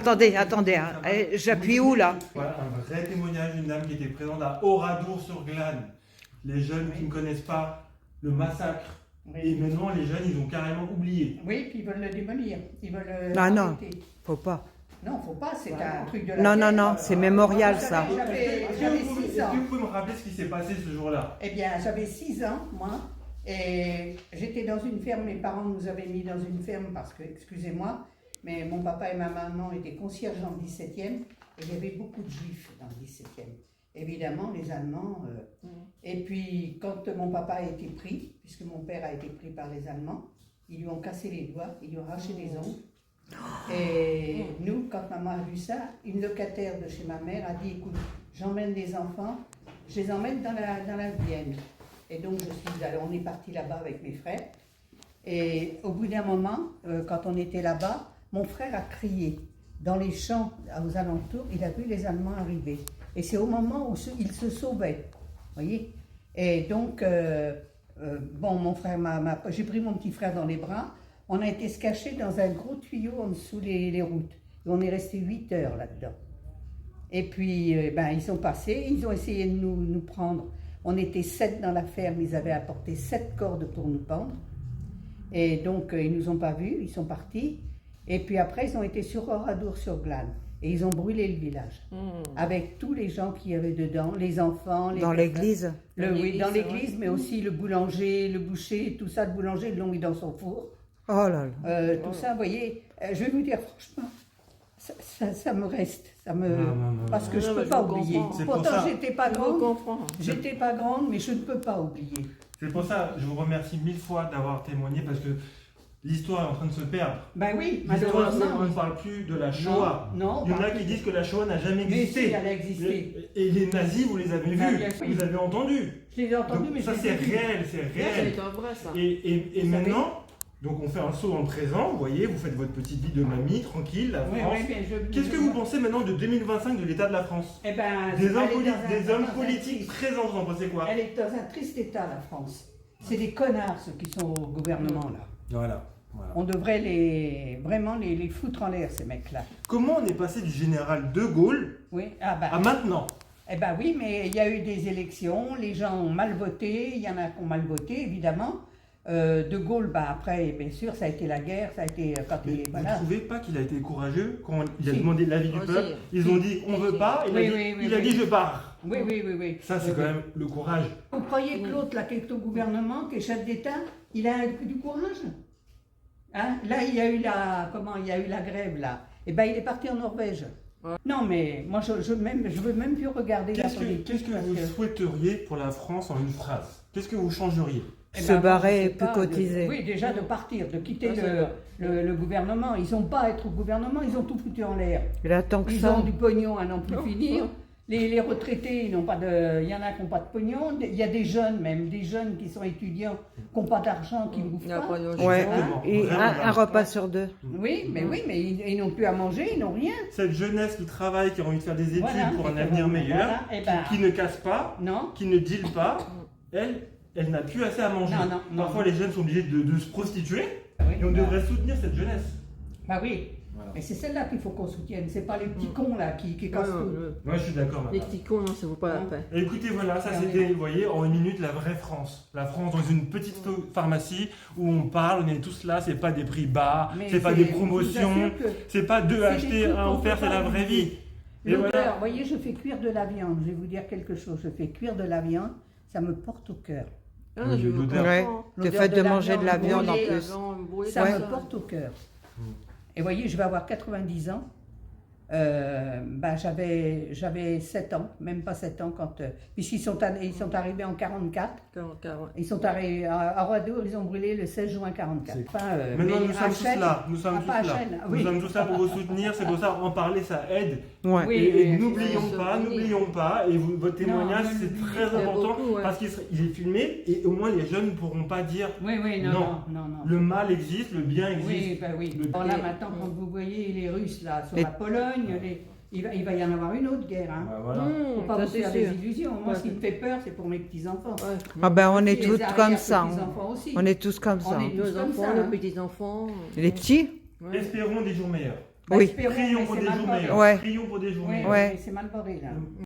Attendez, attendez, hein. J'appuie où là? Voilà un vrai témoignage d'une dame qui était présente à Oradour-sur-Glane. Les jeunes qui ne connaissent pas le massacre. Oui. Et maintenant, les jeunes, ils ont carrément oublié. Oui, puis ils veulent le démolir. Ils veulent Ah non, arrêter. faut pas. Non, faut pas, c'est un truc de la Non, non, guerre. non, c'est mémorial ça. J'avais Est-ce 6 ans. que vous pouvez me rappeler ce qui s'est passé ce jour-là? Eh bien, j'avais 6 ans, moi, et j'étais dans une ferme. Mes parents nous avaient mis dans une ferme parce que, excusez-moi, mais mon papa et ma maman étaient concierges dans le 17e, et il y avait beaucoup de juifs dans le 17e. Évidemment, les Allemands. Et puis, quand mon papa a été pris, puisque mon père a été pris par les Allemands, ils lui ont cassé les doigts, ils lui ont arraché les ongles. Et nous, quand maman a vu ça, une locataire de chez ma mère a dit, écoute, j'emmène les enfants, je les emmène dans la Vienne. Et donc, on est parti là-bas avec mes frères. Et au bout d'un moment, quand on était là-bas, mon frère a crié. Dans les champs aux alentours, il a vu les Allemands arriver. Et c'est au moment où il se sauvait. Voyez. Et donc, bon, mon frère j'ai pris mon petit frère dans les bras. On a été se cacher dans un gros tuyau en dessous les routes. Et on est resté 8 heures là-dedans. Et puis, ils sont passés, ils ont essayé de nous prendre. On était 7 dans la ferme, ils avaient apporté 7 cordes pour nous pendre. Et donc, ils ne nous ont pas vus, ils sont partis. Et puis après, ils ont été sur Oradour-sur-Glane. Et ils ont brûlé le village. Avec tous les gens qui y avaient dedans, les enfants. Dans l'église? Oui, dans l'église, mais aussi le boulanger, le boucher, tout ça. Le boulanger, ils l'ont mis dans son four. Oh là là. Tout ça, vous voyez, je vais vous dire franchement, ça me reste. Parce que je ne peux pas oublier. Pourtant, j'étais pas grande. J'étais pas grande, mais je ne peux pas oublier. C'est pour ça, je vous remercie 1000 fois d'avoir témoigné parce que l'histoire est en train de se perdre. Ben oui, L'histoire, malheureusement. on ne parle plus de la Shoah. Non, Il y en a qui disent que la Shoah n'a jamais mais existé. si, elle a existé. Et les nazis, vous les avez Ah, vus, bien sûr. vous avez entendu. Je les ai entendus, Donc, mais ça je les c'est ai vus. réel, c'est réel. C'est vrai ça. Et maintenant, donc on fait un saut dans le présent, vous voyez, vous faites votre petite vie de mamie, tranquille, la Oui, France. oui, mais Qu'est-ce que vous pensez maintenant de 2025 de l'état de la France? Eh ben, Des hommes, elle est dans un politiques triste- présents, vous en pensez quoi? Elle est dans un triste état, la France. C'est des connards, ceux qui sont au gouvernement, là. Voilà. On devrait vraiment les foutre en l'air, ces mecs-là. Comment on est passé du général de Gaulle Oui, à maintenant? Eh ben oui, mais il y a eu des élections, les gens ont mal voté, il y en a qui ont mal voté, évidemment. De Gaulle, après, bien sûr, ça a été la guerre, ça a été quand Mais il... vous Voilà. ne trouvez pas qu'il a été courageux quand il a Si. demandé l'avis du Oh, peuple? si. Ils ont dit on veut pas, il a dit je pars. Oui, oui, oui, oui. Ça c'est quand même le courage. Vous croyez que l'autre, là, qui est au gouvernement, qui est chef d'État, il a du courage? Hein? Là, il y a eu la grève, là. Eh ben, il est parti en Norvège. Ouais. Non, mais moi, je veux même plus regarder la Qu'est-ce politique. que parce vous souhaiteriez pour la France en une phrase? Qu'est-ce que vous changeriez? Eh Se ben, barrer je et sais plus pas, cotiser. Oui, déjà de partir, de quitter Ah, c'est le gouvernement. Ils n'ont pas à être au gouvernement, ils ont tout foutu en l'air. Il attend que Ils ça. ont du pognon à n'en plus Non, finir. non. Les retraités, ils n'ont pas de. Il y en a qui n'ont pas de pognon. Il y a des jeunes, même, des jeunes qui sont étudiants, qui n'ont pas d'argent, qui ne bouffent Il n'y a pas. pas de Ouais, Exactement. et Vraiment, un repas sur 2. Oui, mais ils n'ont plus à manger, ils n'ont rien. Cette jeunesse qui travaille, qui a envie de faire des études Voilà, pour un et avenir voilà, meilleur, et ben, qui ne casse pas, non, qui ne deal pas, elle n'a plus assez à manger. Non, non, non. Parfois les jeunes sont obligés de se prostituer oui, et on bah, devrait soutenir cette jeunesse. bah oui, Voilà. mais c'est celle-là qu'il faut qu'on soutienne. C'est pas les petits cons là qui cassent tout. Moi je suis d'accord Les madame. petits cons, non, ça vaut pas la Non. peine. Et écoutez, voilà, ça Ah, c'était, oui. vous voyez, en une minute, la vraie France. La France dans une petite pharmacie où on parle, on est tous là, c'est pas des prix bas, Mais c'est pas des promotions, je vous assure que c'est pas deux c'est des acheter, trucs un qu'on offert, peut c'est la pas vraie oublier. vie. Et L'odeur, voilà. vous voyez, je fais cuire de la viande. Je vais vous dire quelque chose. Je fais cuire de la viande, ça me porte au cœur. Ah, Oui, je vous l'odeur. Ouais. comprends. Le L'odeur fait de de la manger de la viande viande en brûlée, plus. Ça Ouais. me porte au cœur. Mm. Et vous voyez, je vais avoir 90 ans. J'avais 7 ans, même pas 7 ans, quand, puisqu'ils sont arrivés en 44. Ils sont arrivés à Oradour, ils ont brûlé le 16 juin 44. Maintenant mais nous sommes à tous Chelles- là, nous sommes ah, tous pas à là. Chelles, Nous oui. sommes tous là pour vous soutenir, c'est pour ça en parler ça aide. Ouais. Oui, Et oui, n'oublions oui, pas, oui. n'oublions pas, et votre témoignage Non, c'est l'oublier, très il y a important beaucoup, ouais. parce qu'il est filmé et au moins les jeunes ne pourront pas dire Oui, oui, non, Non. non, non. le mal existe, le bien existe. Oui, ben oui. Le- Bon, là, maintenant, quand vous voyez les Russes, là, sur Et- la Pologne, il va y en avoir une autre guerre, hein. Bah, voilà. Faut pas ça vous c'est faire sûr. des illusions. Moi, Ouais, ce qui me fait peur, c'est pour mes petits-enfants. Ouais. Ah ben on est Et les toutes comme ça. arrière-petits-enfants aussi. On est tous comme ça. On est- Nos comme enfants, ça, nos hein. petits-enfants. Les petits? Ouais. Espérons des jours meilleurs. Bah, Oui. espérons, Prions mais pour c'est des mal jours barré. meilleurs. Ouais. Prions pour des jours Oui, meilleurs. Ouais. mais c'est mal barré là.